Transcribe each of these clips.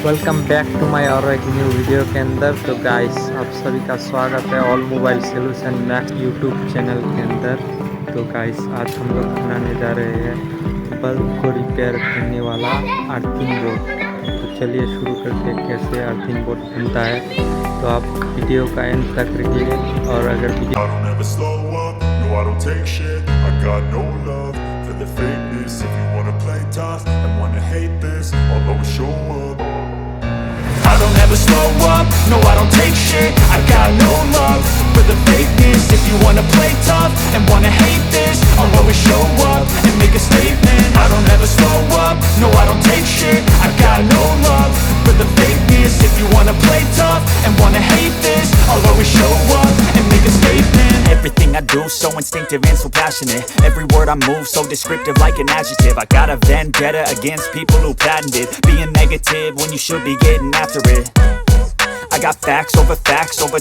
Welcome back to my और एक new video के अंदर। तो गाइस आप सभी का स्वागत है all mobile solution Mac YouTube channel के अंदर। तो गाइस आज हम लोग बनाने जा रहे हैं बल्ब को रिपेयर करने वाला अर्थिंग बोर्ड। तो चलिए शुरू करते हैं कैसे अर्थिंग बोर्ड बनता है। तो आप वीडियो का एंड तक रखिए और अगर video the fakeness. If you wanna play tough and wanna hate this, I'll always show up. I don't ever slow up, no I don't take shit. I got no love for the fakeness. If you wanna play tough and wanna hate this, I'll always show up and make a statement. I don't ever slow up, no I don't take shit. I got no love for the fakeness. If you wanna play tough and wanna hate this, I'll always show up and make a statement. Everything I do so instinctive and so passionate. Every word I move so descriptive like an adjective. I got a vendetta against people who patented being negative when you should be getting after it. I got facts over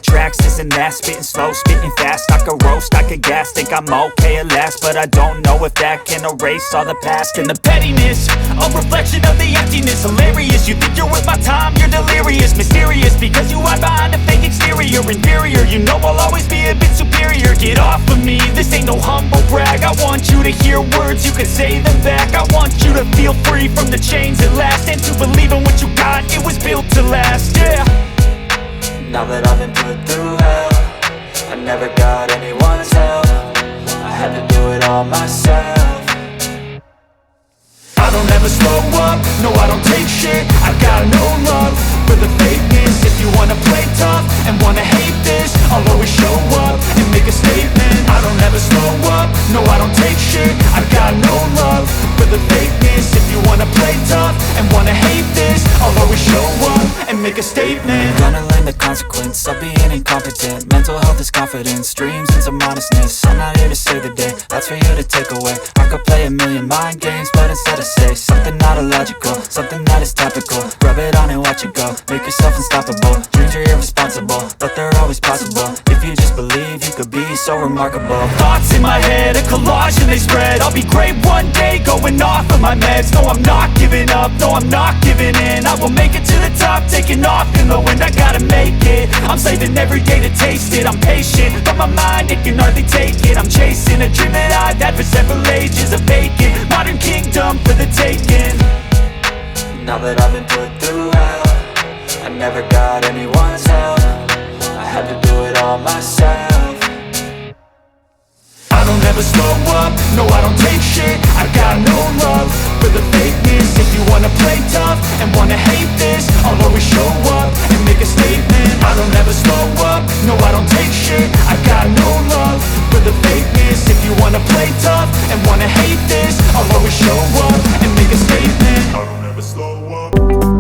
tracks, this and that. Spitting slow, spitting fast. I could roast, I could gas. Think I'm okay at last, but I don't know if that can erase all the past. And the pettiness, a reflection of the emptiness. Hilarious, you think you're worth my time, you're delirious. Mysterious, because you hide behind a fake exterior. Inferior, you know I'll always be a bit superior. Get off of me, this ain't no humble brag. I want you to hear words, you can say them back. I want you to feel free from the chains at last, and to believe in what you got, it was built to last, yeah. Now that I've been put through hell, I never got anyone's help. I had to do it all myself. I don't ever slow up, no I don't take shit. I got no love for the fakeness. If you wanna play tough and wanna hate this, I'll always show up and make a statement. I don't ever slow up, no I don't take shit. I got no love for the fakeness. If you wanna play tough and wanna hate this, I'll always show up and make a statement. Gonna learn the consequence of being incompetent. Mental health is confidence, dreams and some honestness. I'm not here to save the day, that's for you to take away. I could play a million mind games, but instead I say something not illogical, something that is topical. Rub it on and watch it go, make yourself unstoppable. Dreams are irresponsible, but they're always possible. If you just believe, you could be so remarkable. Thoughts in my head, a collage and they spread. I'll be great one day, going off of my meds. No, I'm not giving up, no, I'm not giving in. I will make it to the top, taking off in the wind. I gotta make it, I'm saving every day to taste it. I'm patient, but my mind, it can hardly take it. I'm chasing a dream that I've had for several ages. A vacant, modern kingdom for the taking. Now that I've been put through hell, I never got anyone's help. I had to do it all myself. I don't ever slow up, no I don't take shit. I got no love for the fakeness. If you wanna play tough and wanna hate this, I'll always show